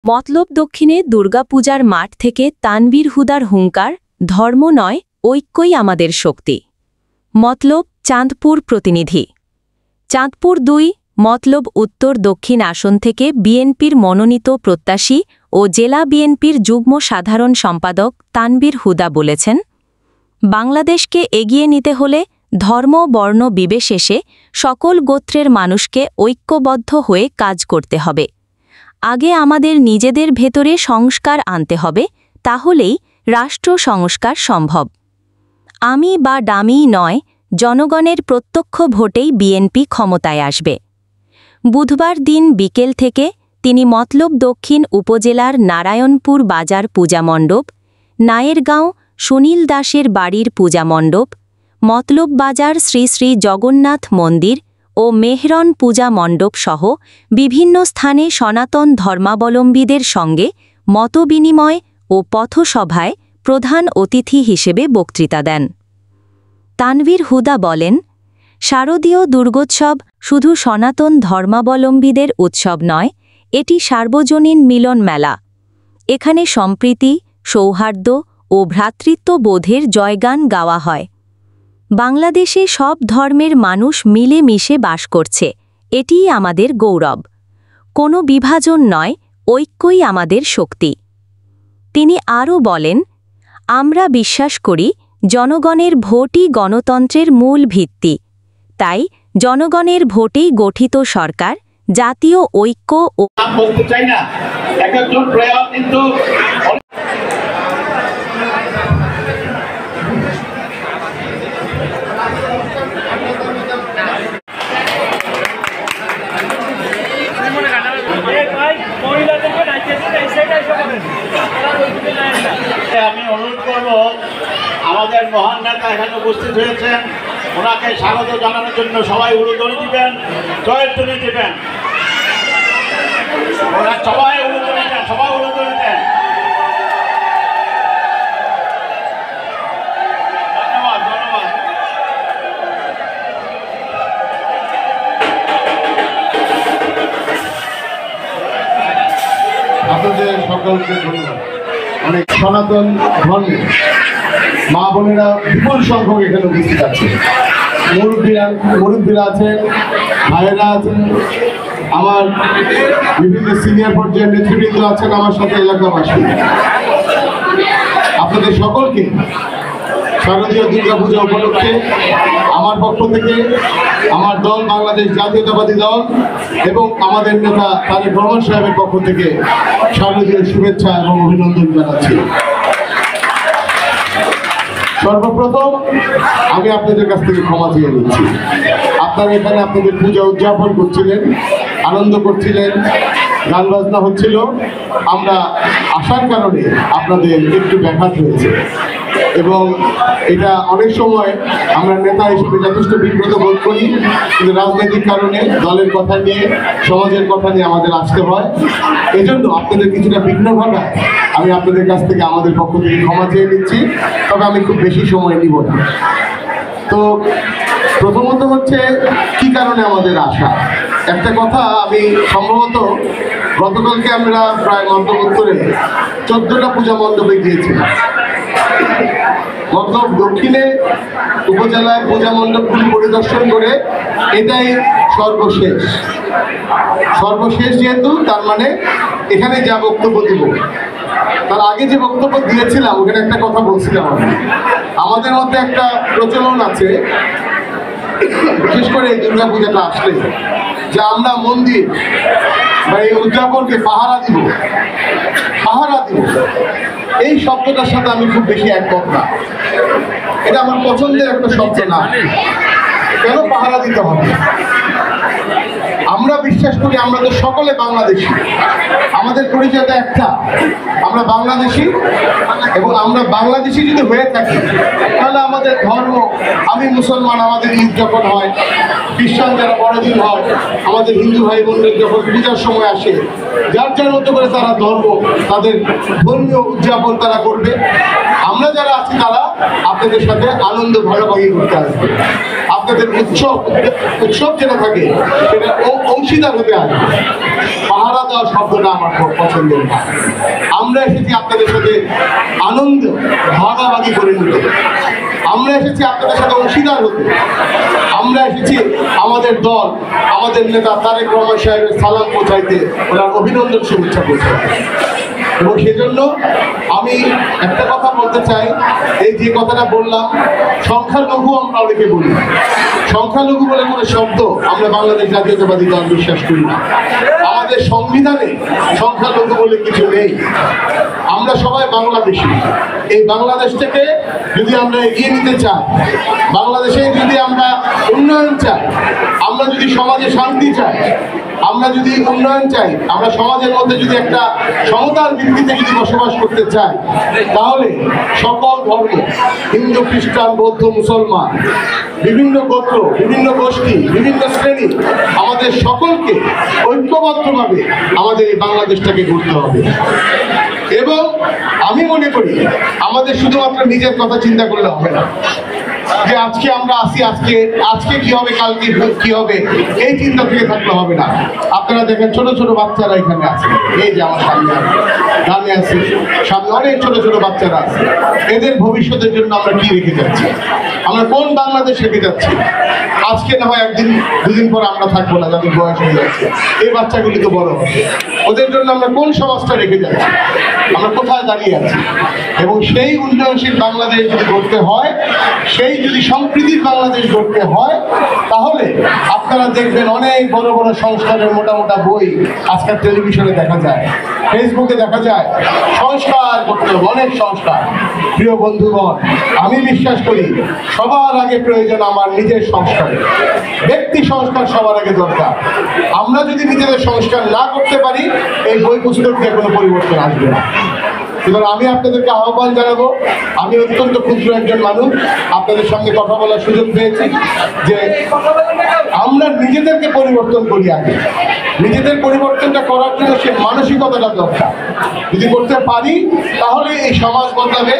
মতলব দক্ষিণে দুর্গাপূজার মাঠ থেকে তানভীর হুদার হুঙ্কার, ধর্ম নয় ঐক্যই আমাদের শক্তি। মতলব চাঁদপুর প্রতিনিধি। চাঁদপুর ২ মতলব উত্তর দক্ষিণ আসন থেকে বিএনপির মনোনীত প্রত্যাশী ও জেলা বিএনপির যুগ্ম সাধারণ সম্পাদক তানভীর হুদা বলেছেন, বাংলাদেশকে এগিয়ে নিতে হলে ধর্ম বর্ণ বিশেষে সকল গোত্রের মানুষকে ঐক্যবদ্ধ হয়ে কাজ করতে হবে। আগে আমাদের নিজেদের ভেতরে সংস্কার আনতে হবে, তাহলেই রাষ্ট্র সংস্কার সম্ভব। আমি বা ডামি নয়, জনগণের প্রত্যক্ষ ভোটেই বিএনপি ক্ষমতায় আসবে। বুধবার দিন বিকেল থেকে তিনি মতলব দক্ষিণ উপজেলার নারায়ণপুর বাজার পূজামণ্ডপ, নায়েরগাঁও সুনীল দাসের বাড়ির পূজামণ্ডপ, মতলব বাজার শ্রী শ্রী জগন্নাথ মন্দির ও মেহরন পূজা মণ্ডপ সহ বিভিন্ন স্থানে সনাতন ধর্মাবলম্বীদের সঙ্গে মতবিনিময় ও পথসভায় প্রধান অতিথি হিসেবে বক্তৃতা দেন। তানভীর হুদা বলেন, শারদীয় দুর্গোৎসব শুধু সনাতন ধর্মাবলম্বীদের উৎসব নয়, এটি সার্বজনীন মিলন মেলা। এখানে সম্প্রীতি, সৌহার্দ্য ও ভ্রাতৃত্ববোধের জয়গান গাওয়া হয়। বাংলাদেশে সব ধর্মের মানুষ মিলেমিশে বাস করছে, এটিই আমাদের গৌরব। কোনো বিভাজন নয়, ঐক্যই আমাদের শক্তি। তিনি আরও বলেন, আমরা বিশ্বাস করি জনগণের ভোটই গণতন্ত্রের মূল ভিত্তি। তাই জনগণের ভোটেই গঠিত সরকার জাতীয় ঐক্য ও বলতে চাই না, একজন প্লেয়ার কিন্তু আমি অনুরোধ করব, আমাদের মহান নেতা এখানে উপস্থিত হয়েছেন, ওনাকে স্বাগত জানানোর জন্য সবাই উলুধ্বনি দিবেন, জয়ের ধ্বনি দিবেন। ওরা সবাই উলুধ্বনি দেন, সবাই উলুধ্বনি দেন। ধন্যবাদ, ধন্যবাদ। আপনাদের সকলকে ধন্যবাদ। অনেক সনাতন ধর্মের মা বোনেরা বিপুল সংখ্যক এখানে উপস্থিত আছে, মুরব্বীরা আছেন, ভাইয়েরা আছেন, আমার বিভিন্ন সিনিয়র পর্যায়ের নেতৃবৃন্দ আছেন, আমার সাথে এলাকাবাসী। আপনাদের সকলকে শারদীয় দুর্গাপূজা উপলক্ষে আমার পক্ষ থেকে, আমার দল বাংলাদেশ জাতীয়তাবাদী দল এবং আমাদের নেতা তারেক রহমান সাহেবের পক্ষ থেকে শারদীয় শুভেচ্ছা এবং অভিনন্দন জানাচ্ছি। সর্বপ্রথম আমি আপনাদের কাছ থেকে ক্ষমা চেয়ে নিচ্ছি। আপনারা এখানে আপনাদের পূজা উদযাপন করছিলেন, আনন্দ করছিলেন, গান বাজনা হচ্ছিল, আমরা আসার কারণে আপনাদের একটু ব্যাঘাত হয়েছে এবং এটা অনেক সময় আমরা নেতা হিসেবে যথেষ্ট বিব্রত বোধ করি, কিন্তু রাজনৈতিক কারণে দলের কথা নিয়ে, সমাজের কথা নিয়ে আমাদের আসতে হয়। এজন্য আপনাদের কিছুটা বিঘ্ন ঘটায় আমি আপনাদের কাছ থেকে আমাদের পক্ষ থেকে ক্ষমা চেয়ে নিচ্ছি, তবে আমি খুব বেশি সময় নিব না। তো প্রথমত হচ্ছে কি কারণে আমাদের আসা। একটা কথা, আমি সম্ভবত গতকালকে আমরা প্রায় মতলব উত্তরে 14টা পূজা মণ্ডপে গিয়েছিলাম। মতলব দক্ষিণে উপজেলায় পূজা মণ্ডপগুলি পরিদর্শন করে এটাই সর্বশেষ যেহেতু, তার মানে এখানে যা বক্তব্য দিব, তার আগে যে বক্তব্য দিয়েছিলাম ওখানে একটা কথা বলছিলাম, আমাদের মধ্যে একটা প্রচলন আছে, বিশেষ করে এই দুর্গাপূজাটা আসলে, যে আমরা মন্দির বা এই উদযাপনকে পাহারা দিব। এই শব্দটার সাথে আমি খুব বেশি একমত না। এটা আমার পছন্দের একটা শব্দ না। কেন পাহারা দিতে হবে? আমরা বিশ্বাস করি আমরা তো সকলে বাংলাদেশি, আমাদের পরিচয়টা একটা, আমরা বাংলাদেশি। এবং আমরা বাংলাদেশি যদি হয়ে থাকি তাহলে আমাদের ধর্ম, আমি মুসলমান, আমাদের ঈদ যখন হয়, খ্রিস্টান যারা বড়দিন হয়, আমাদের হিন্দু ভাই বোনদের যখন পূজার সময় আসে, যার যার মতো করে তারা ধর্ম, তাদের ধর্মীয় উদযাপন তারা করবে। আমরা যারা আছি তারা আপনাদের সাথে আনন্দ ভাগাভাগি করতে আসবে। আপনাদের উৎসব যেটা থাকে সেটা অংশীদার হতে আসবে। পাহারা দেওয়ার শব্দটা আমার খুব পছন্দের না। আমরা এসেছি আপনাদের সাথে আনন্দ ভাগাভাগি করে নিতে, আমরা এসেছি আপনাদের সাথে অংশীদার হতে, আমরা এসেছি আমাদের দল, আমাদের নেতা তারেক রহমান সাহেবের সালাম পৌঁছাইতে, ওনার অভিনন্দন শুভেচ্ছা পৌঁছাইতে। এবং সেজন্য আমি একটা কথা বলতে চাই, এই যে কথাটা বললাম, সংখ্যালঘু আমরা অনেকে বলি, সংখ্যালঘু বলে কোনো শব্দ আমরা বাংলাদেশ জাতীয়তাবাদী দল বিশ্বাস করি না। আমাদের সংবিধানে সংখ্যালঘু বলে কিছু নেই। আমরা সবাই বাংলাদেশী। এই বাংলাদেশটাকে যদি আমরা এগিয়ে নিতে চাই, বাংলাদেশে যদি আমরা উন্নয়ন চাই, আমরা যদি সমাজে শান্তি চাই, আমরা যদি উন্নয়ন চাই, আমরা সমাজের মধ্যে যদি একটা সমতার ভিত্তিতে যদি বসবাস করতে চাই, তাহলে সকল ধর্ম, হিন্দু, খ্রিস্টান, বৌদ্ধ, মুসলমান, বিভিন্ন গোত্র, বিভিন্ন গোষ্ঠী, বিভিন্ন শ্রেণী, আমাদের সকলকে ঐক্যবদ্ধভাবে আমাদের এই বাংলাদেশটাকে গড়তে হবে। এবং আমি মনে করি আমাদের শুধুমাত্র নিজের কথা চিন্তা করলে হবে না, যে আজকে আমরা আসি, আজকে কি হবে, কালকে কি হবে, এই চিন্তা থেকে থাকলে হবে না। আপনারা দেখেন ছোট ছোট বাচ্চারা এখানে আছে, এই যে আমার সামনে গ্রামে আছে, সামনে অনেক ছোট ছোট বাচ্চারা আছে। এদের ভবিষ্যতের জন্য আমরা কি রেখে যাচ্ছি? আমরা কোন বাংলাদেশ রেখে যাচ্ছি? আজকে না হয় একদিন দুদিন পর আমরা থাকবো না, যাদের বয়স হয়ে যাচ্ছে, এই বাচ্চাগুলি তো বড় হবে। ওদের জন্য আমরা কোন সমাজটা রেখে যাচ্ছি? আমরা কোথায় দাঁড়িয়ে আছি? এবং সেই উন্নয়নশীল বাংলাদেশ যদি গড়তে হয়, সেই যদি সম্প্রীতির বাংলাদেশ গড়তে হয়, তাহলে আপনারা দেখবেন অনেক বড় বড় সংস্কারের মোটা মোটা বই আজকাল টেলিভিশনে দেখা যায়, ফেসবুকে দেখা যায়। সংস্কার করতে হবে, অনেক সংস্কার। প্রিয় বন্ধুগণ, আমি বিশ্বাস করি সবার আগে প্রয়োজন আমার নিজের সংস্কার, ব্যক্তি সংস্কার সবার আগে দরকার। আমরা যদি নিজেদের সংস্কার না করতে পারি, এই বই পুস্তক দিয়ে কোনো পরিবর্তন আসবে না। সুতরাং আমি আপনাদেরকে আহ্বান জানাবো, আমি অত্যন্ত ক্ষুদ্র একজন মানুষ, আপনাদের সঙ্গে কথা বলার সুযোগ পেয়েছি, যে আমরা নিজেদেরকে পরিবর্তন করি আগে। নিজেদের পরিবর্তনটা করার জন্য সে মানসিকতাটা দরকার। যদি করতে পারি, তাহলে এই সমাজ বদলাবে,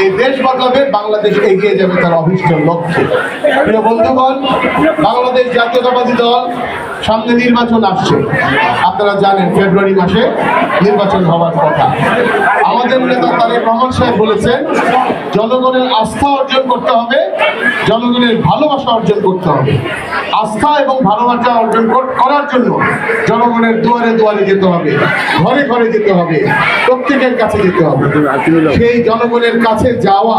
এই দেশ বদলাবে, বাংলাদেশ এগিয়ে যাবে তার অভীষ্ট লক্ষ্যে। প্রিয় বন্ধুগণ, বাংলাদেশ জাতীয়তাবাদী দল, সামনে নির্বাচন আসছে, আপনারা জানেন ফেব্রুয়ারি মাসে নির্বাচন হওয়ার কথা। আমাদের নেতা তারেক রহমান সাহেব বলেছেন, জনগণের আস্থা অর্জন করতে হবে, জনগণের ভালোবাসা অর্জন করতে হবে। আস্থা এবং ভালোবাসা অর্জন করার জন্য জনগণের দুয়ারে দুয়ারে যেতে হবে, ঘরে ঘরে যেতে হবে, প্রত্যেকের কাছে যেতে হবে। সেই জনগণের কাছে যাওয়া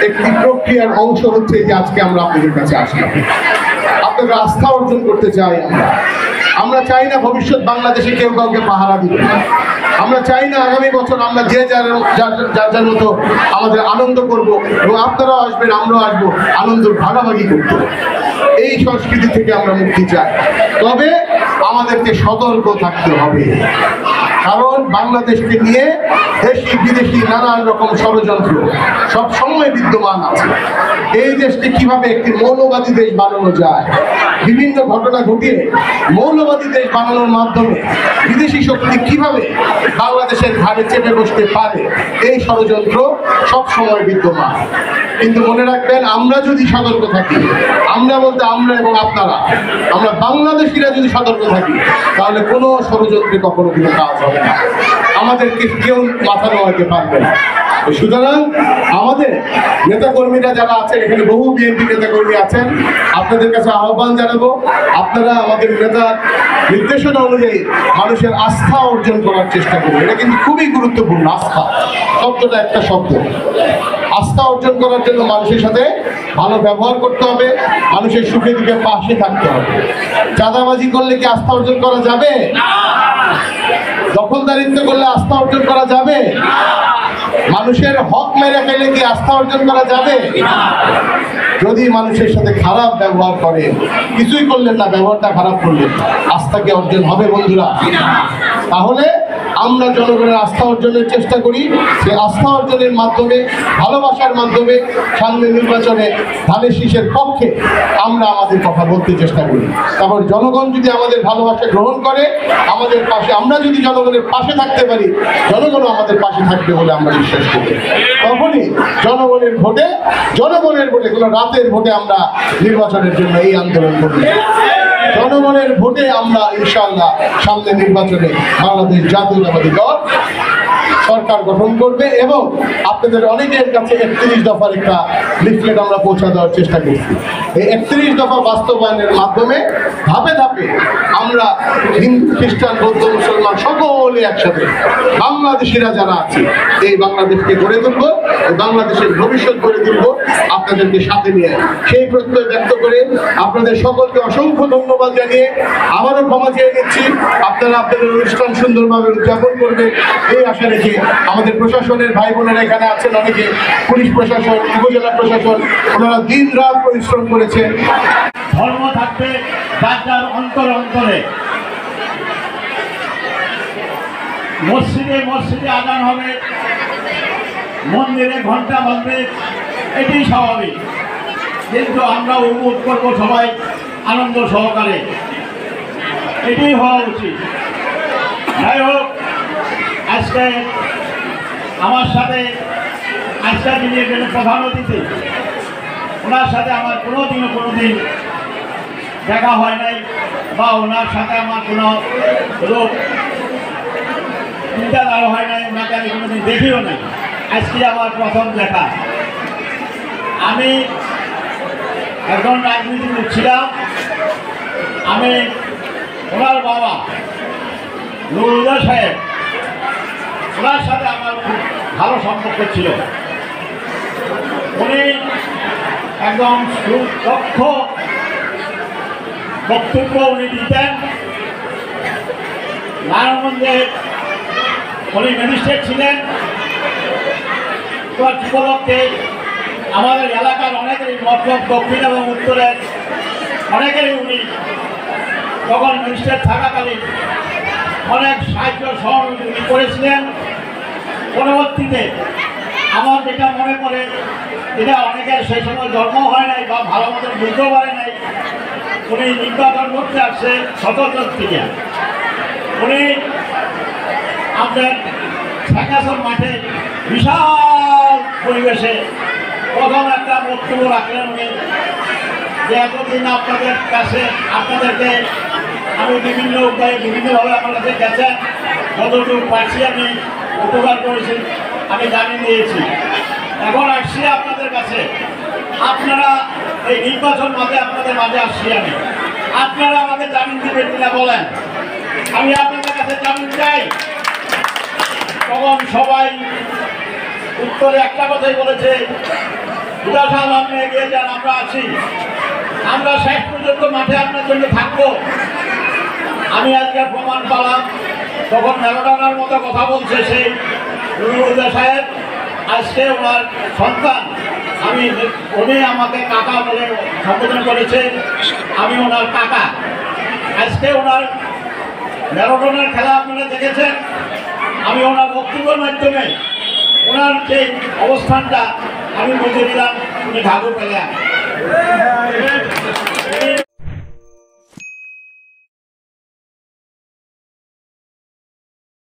একটি প্রক্রিয়ার অংশ হচ্ছে যে আজকে আমরা আপনাদের কাছে আসলাম। আপনাদের আস্থা অর্জন করতে চাই আমরা চাই না ভবিষ্যৎ বাংলাদেশে কেউ কাউকে পাহারা দিবে। আমরা চাই না আগামী বছর আমরা যে যার মতো আমাদের আনন্দ করব, এবং আপনারাও আসবেন, আমরাও আসবো, আনন্দ ভাগাভাগি করতে। এই সংস্কৃতি থেকে আমরা মুক্তি চাই। তবে আমাদেরকে সতর্ক থাকতে হবে, কারণ বাংলাদেশকে নিয়ে দেশি বিদেশি নানান রকম ষড়যন্ত্র সব সময় বিদ্যমান আছে। এই দেশকে কিভাবে একটি মৌলবাদী দেশ বানানো যায়, বিভিন্ন ঘটনা ঘটিয়ে মৌলবাদী দেশ বানানোর মাধ্যমে বিদেশি শক্তি কিভাবে বাংলাদেশের ঘাড়ে চেপে বসতে পারে, এই ষড়যন্ত্র সব সময় বিদ্যমান। কিন্তু মনে রাখবেন, আমরা যদি সতর্ক থাকি, আমরা বলতে আমরা এবং আপনারা, আমরা বাংলাদেশিরা যদি সতর্ক থাকি, তাহলে কোনো ষড়যন্ত্রে কখনো কোনো কাজ হবে না, আমাদেরকে কেউ মাথা নোয়াতে পারবে না। সুতরাং আমাদের নেতাকর্মীরা যারা আছেন, এখানে বহু বিএনপি নেতাকর্মী আছেন, আপনাদের কাছে আহ্বান জানাবো, আপনারা আমাদের নেতার নির্দেশনা অনুযায়ী মানুষের আস্থা অর্জন করার চেষ্টা করবেন। এটা কিন্তু খুবই গুরুত্বপূর্ণ। আস্থা শব্দটা একটা শব্দ। আস্থা অর্জন করার জন্য মানুষের সাথে ভালো ব্যবহার করতে হবে, মানুষের সুখে দুঃখে পাশে থাকতে হবে। চাঁদাবাজি করলে কি আস্থা অর্জন করা যাবে? দখলদারিত্ব করলে আস্থা অর্জন করা যাবে? মানুষের হক মেরে খেলে কি আস্থা অর্জন করা যাবে? যদি মানুষের সাথে খারাপ ব্যবহার করে, কিছুই করলেন না, ব্যবহারটা খারাপ করলেন, আস্থা কি অর্জন হবে বন্ধুরা? তাহলে আমরা জনগণের আস্থা অর্জনের চেষ্টা করি। সেই আস্থা অর্জনের মাধ্যমে, ভালোবাসার মাধ্যমে সামনে নির্বাচনে ধানের শীষের পক্ষে আমরা আমাদের কথা বলতে চেষ্টা করি। তারপর জনগণ যদি আমাদের ভালোবাসা গ্রহণ করে, আমাদের পাশে, আমরা যদি জনগণের পাশে থাকতে পারি, জনগণও আমাদের পাশে থাকবে বলে আমরা বিশ্বাস করি। তখনই জনগণের ভোটে, কোনো রাতের ভোটে আমরা নির্বাচনের জন্য এই আন্দোলন করি। জনগণের ভোটে আমরা ইনশাআল্লাহ সামনে নির্বাচনে বাংলাদেশ জাতীয়তাবাদী দল সরকার গঠন করবে এবং আপনাদের অনেকের কাছে 31 দফার একটা লিফলেট আমরা পৌঁছে দেওয়ার চেষ্টা করছি। এই 31 দফা বাস্তবায়নের মাধ্যমে ধাপে ধাপে আমরা হিন্দু, খ্রিস্টান, বৌদ্ধ, মুসলমান সকলে একসাথে বাংলাদেশিরা যারা আছে এই বাংলাদেশকে গড়ে তুলব, এই বাংলাদেশের ভবিষ্যৎ গড়ে তুলব আপনাদেরকে সাথে নিয়ে। সেই প্রত্যয় ব্যক্ত করে আপনাদের সকলকে অসংখ্য ধন্যবাদ জানিয়ে আবারও ক্ষমা চেয়ে নিচ্ছি। আপনারা আপনাদের অনুষ্ঠান সুন্দরভাবে উদযাপন করবেন এই আশা রেখে আমাদের প্রশাসনের ভাই বোনেরা এখানে আছেন, অনেকে পুলিশ প্রশাসন, উপজেলা প্রশাসন, ওনারা দিন রাত পরিশ্রম করেছেন। ধর্ম থাকবে যার যার অন্তরে অন্তরে। মসজিদে মসজিদে আজান হবে, মন্দিরে ঘন্টা বাজবে, এটি স্বাভাবিক। কিন্তু আমরা উপভোগ করবো সবাই আনন্দ সহকারে, এটি হওয়া উচিত। যাই হোক, আজকে আমার সাথে যিনি এখানে প্রধান অতিথি, ওনার সাথে আমার কোনোদিন দেখা হয় নাই বা ওনার সাথে আমার কোনো রোগ চিন্তাধারা হয় নাই, ওনাকে আমি কোনোদিন দেখিও নাই। আজকে আমার প্রথম দেখা। আমি একজন রাজনীতিবিদ ছিলাম। আমি ওনার বাবা নুরুল সাহেব, ওনার সাথে আমার খুব ভালো সম্পর্ক ছিল। উনি একদম সুদক্ষ বক্তব্য উনি দিতেন। নারায়ণগঞ্জে উনি ম্যাজিস্ট্রেট ছিলেন। উপলক্ষে আমাদের এলাকার অনেকেরই মতলব দক্ষিণ এবং উত্তরের অনেকেরই উনি তখন ম্যাজিস্ট্রেট থাকাকালীন অনেক সাহায্য সহযোগিতা করেছিলেন। পরবর্তীতে আমার যেটা মনে পড়ে, এটা অনেকের সেই সময় জন্ম হয় নাই বা ভালো মতন বুঝতেও পারে নাই। উনি নির্বাচন করতে আসছে 17 থেকে। উনি আপনার শেখাসন মাঠে বিশাল পরিবেশে প্রথম একটা বক্তব্য রাখলেন উনি, যে এতদিন আপনাদের কাছে আপনাদেরকে আমি বিভিন্ন উপায়ে বিভিন্নভাবে আপনাদের গেছেন, যতটুকু পারছি আমি উপকার করেছি, আমি জানিয়ে দিয়েছি। এখন আসছি আপনাদের কাছে, আপনারা এই নির্বাচন মাঝে আপনাদের মাঝে আসছি আমি, আপনারা আমাকে জামিন দিবেন কিনা বলেন। আমি আপনাদের কাছে জামিন চাই। তখন সবাই উত্তরে একটা কথাই বলেছে, দুটা সাল আপনি এগিয়ে যান, আমরা আছি, আমরা শেষ পর্যন্ত মাঠে আপনার জন্য থাকবো। আমি আজকে প্রমাণ পালাম। তখন মেরোডানার মতো কথা বলছে সেই নুরুল সাহেব, আজকে ওনার সন্তান, উনি আমাকে কাকা বলে সম্বোধন করেছে, আমি ওনার কাকা। আজকে ওনার ম্যারাথনের খেলা আপনারা দেখেছেন। আমি ওনার বক্তব্যের মাধ্যমে ওনার যে অবস্থানটা আমি বুঝে দিলাম, উনি ঢাকু পেলেন।